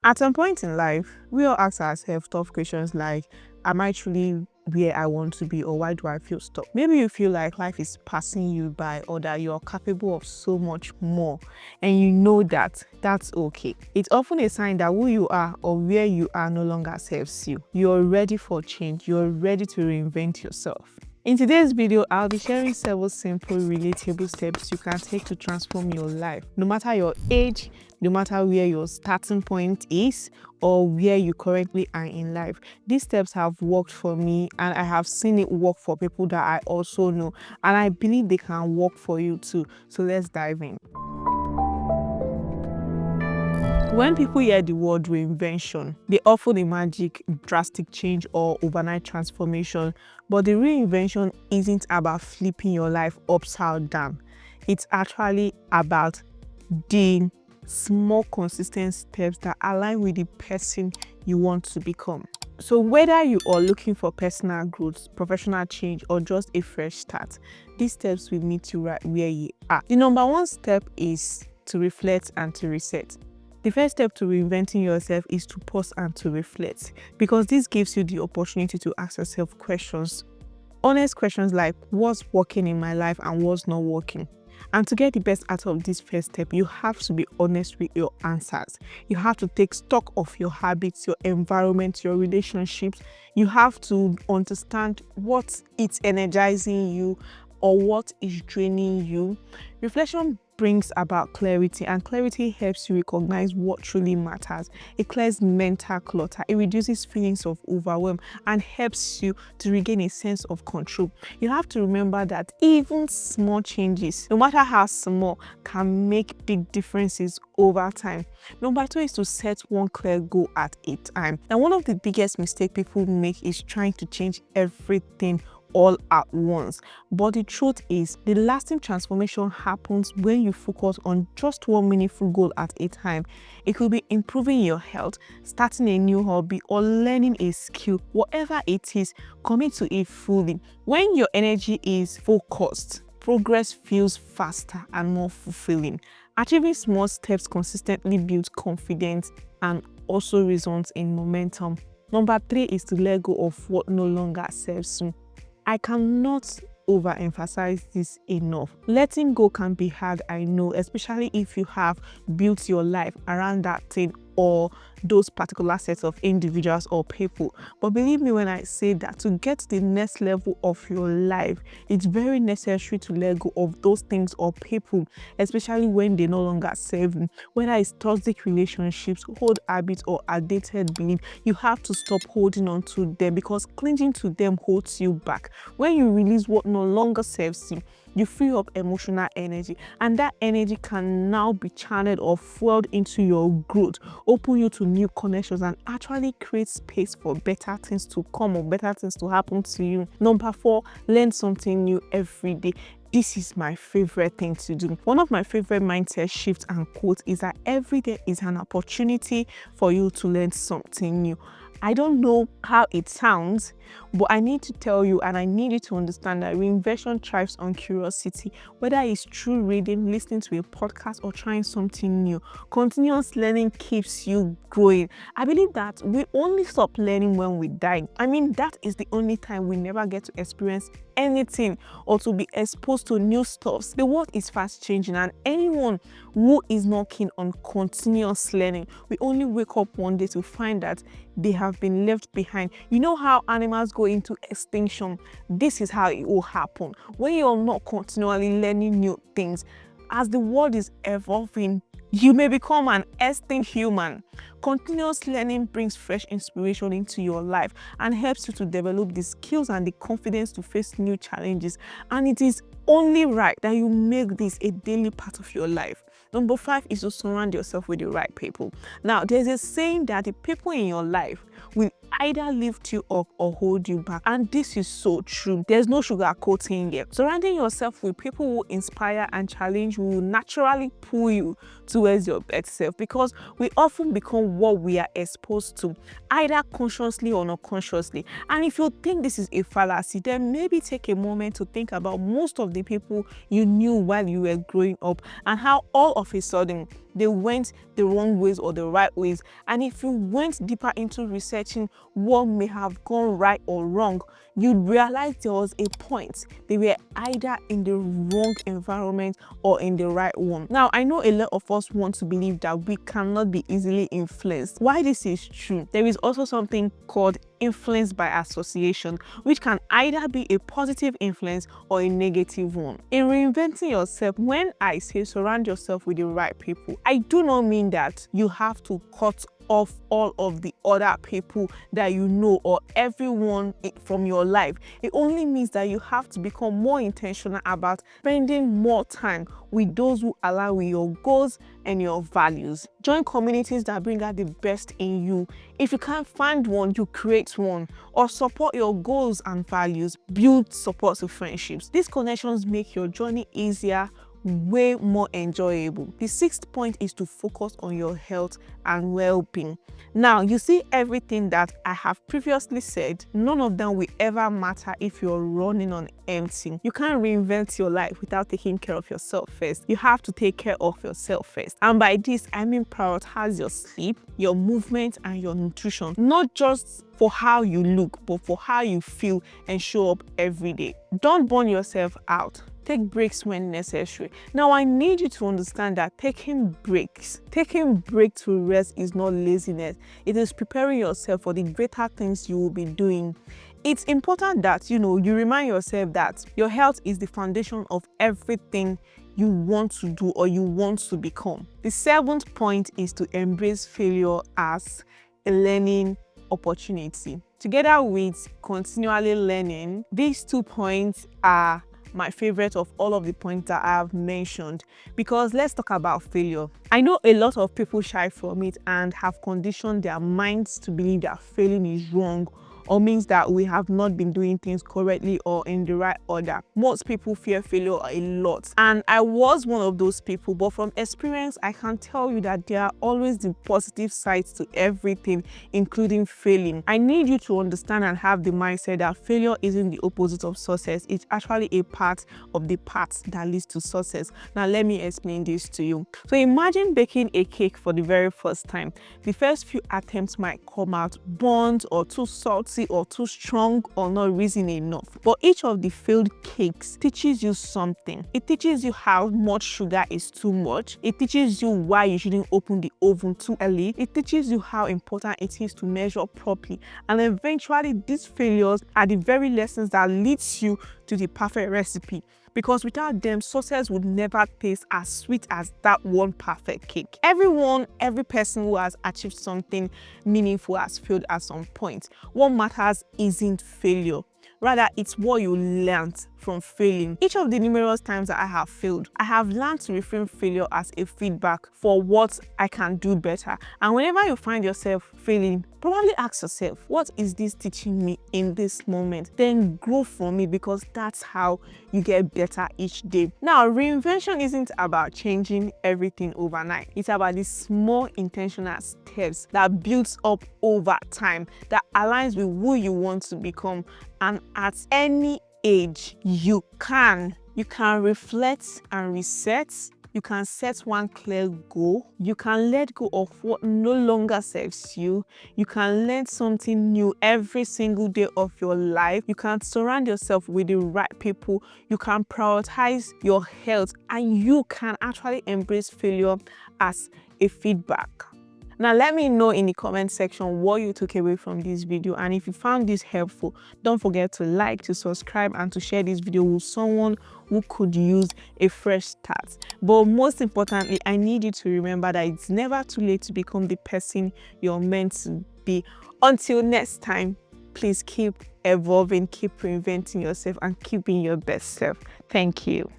At some point in life, we all ask ourselves tough questions like, am I truly where I want to be, or why do I feel stuck? Maybe you feel like life is passing you by, or that you're capable of so much more, and you know that that's okay. It's often a sign that who you are or where you are no longer serves you. You're ready for change. You're ready to reinvent yourself. In today's video, I'll be sharing 7 simple, relatable steps you can take to transform your life. No matter your age, no matter where your starting point is, or where you currently are in life. These steps have worked for me, and I have seen it work for people that I also know. And I believe they can work for you too. So let's dive in. When people hear the word reinvention, they often imagine drastic change or overnight transformation, but the reinvention isn't about flipping your life upside down. It's actually about the small, consistent steps that align with the person you want to become. So whether you are looking for personal growth, professional change, or just a fresh start, these steps will meet you right where you are. The number 1 step is to reflect and to reset. The first step to reinventing yourself is to pause and to reflect, because this gives you the opportunity to ask yourself questions. Honest questions like, what's working in my life and what's not working? And to get the best out of this first step, you have to be honest with your answers. You have to take stock of your habits, your environment, your relationships. You have to understand what is energizing you or what is draining you. Reflection brings about clarity, and clarity helps you recognize what truly matters. It clears mental clutter, it reduces feelings of overwhelm, and helps you to regain a sense of control. You have to remember that even small changes, no matter how small, can make big differences over time. Number 2 is to set one clear goal at a time. Now, one of the biggest mistakes people make is trying to change everything all at once. But the truth is, the lasting transformation happens when you focus on just one meaningful goal at a time. It could be improving your health, starting a new hobby, or learning a skill. Whatever it is, commit to it fully. When your energy is focused, progress feels faster and more fulfilling. Achieving small steps consistently builds confidence and also results in momentum. Number 3 is to let go of what no longer serves you. I cannot overemphasize this enough. Letting go can be hard, I know, especially if you have built your life around that thing or those particular sets of individuals or people. But believe me when I say that to get to the next level of your life, it's very necessary to let go of those things or people, especially when they no longer serve you. Whether it's toxic relationships, old habits, or outdated belief, you have to stop holding on to them, because clinging to them holds you back. When you release what no longer serves you, you free up emotional energy, and that energy can now be channeled or fueled into your growth, open you to new connections, and actually create space for better things to come or better things to happen to you. Number 4, learn something new every day. This is my favorite thing to do. One of my favorite mindset shifts and quotes is that every day is an opportunity for you to learn something new. I don't know how it sounds, but I need to tell you, and I need you to understand that reinvention thrives on curiosity. Whether it's through reading, listening to a podcast, or trying something new, continuous learning keeps you growing. I believe that we only stop learning when we die. I mean, that is the only time we never get to experience anything or to be exposed to new stuff. The world is fast changing, and anyone who is not keen on continuous learning, we only wake up one day to find that they have been left behind. You know how animals go into extinction? This is how it will happen. When you're not continually learning new things, as the world is evolving, you may become an extinct human. Continuous learning brings fresh inspiration into your life and helps you to develop the skills and the confidence to face new challenges. And it is only right that you make this a daily part of your life. Number 5 is to surround yourself with the right people. Now, there's a saying that the people in your life will either lift you up or hold you back. And this is so true. There's no sugarcoating here. Surrounding yourself with people who inspire and challenge you will naturally pull you towards your best self, because we often become what we are exposed to, either consciously or unconsciously. And if you think this is a fallacy, then maybe take a moment to think about most of the people you knew while you were growing up and how all of a sudden they went the wrong ways or the right ways. And if you went deeper into researching what may have gone right or wrong, you'd realize there was a point they were either in the wrong environment or in the right one. Now, I know a lot of us want to believe that we cannot be easily influenced. Why this is true, there is also something called influence by association, which can either be a positive influence or a negative one. In reinventing yourself, when I say surround yourself with the right people, I do not mean that you have to cut off all of the other people that you know or everyone from your life. It only means that you have to become more intentional about spending more time with those who align with your goals and your values. Join communities that bring out the best in you. If you can't find one, you create one, or support your goals and values. Build supportive friendships. These connections make your journey easier, way more enjoyable. The sixth point is to focus on your health and well-being. Now, you see, everything that I have previously said, none of them will ever matter if you're running on empty. You can't reinvent your life without taking care of yourself first. You have to take care of yourself first. And by this, I mean prioritize your sleep, your movement, and your nutrition. Not just for how you look, but for how you feel and show up every day. Don't burn yourself out. Take breaks when necessary. Now, I need you to understand that taking breaks to rest is not laziness. It is preparing yourself for the greater things you will be doing. It's important that you remind yourself that your health is the foundation of everything you want to do or you want to become. The seventh point is to embrace failure as a learning opportunity. Together with continually learning, these 2 points are my favorite of all of the points that I have mentioned, because let's talk about failure. I know a lot of people shy from it and have conditioned their minds to believe that failing is wrong or means that we have not been doing things correctly or in the right order. Most people fear failure a lot, and I was one of those people, but from experience I can tell you that there are always the positive sides to everything, including failing. I need you to understand and have the mindset that failure isn't the opposite of success. It's actually a part of the path that leads to success. Now let me explain this to you. So imagine baking a cake for the very first time. The first few attempts might come out burnt or too salty or too strong or not risen enough. But each of the failed cakes teaches you something. It teaches you how much sugar is too much. It teaches you why you shouldn't open the oven too early. It teaches you how important it is to measure properly. And eventually, these failures are the very lessons that leads you to the perfect recipe. Because without them, success would never taste as sweet as that one perfect cake. Every person who has achieved something meaningful has failed at some point. What matters isn't failure. Rather, it's what you learned from failing. Each of the numerous times that I have failed, I have learned to reframe failure as a feedback for what I can do better. And whenever you find yourself failing, probably ask yourself, what is this teaching me in this moment? Then grow from it, because that's how you get better each day. Now, reinvention isn't about changing everything overnight. It's about the small intentional steps that builds up over time, that aligns with who you want to become. And at any age, you can reflect and reset. You can set one clear goal. You can let go of what no longer serves you. You can learn something new every single day of your life. You can surround yourself with the right people. You can prioritize your health, and you can actually embrace failure as a feedback. Now, let me know in the comment section what you took away from this video, and if you found this helpful, don't forget to like, to subscribe, and to share this video with someone who could use a fresh start. But most importantly, I need you to remember that it's never too late to become the person you're meant to be. Until next time, please keep evolving, keep reinventing yourself, and keep being your best self. Thank you.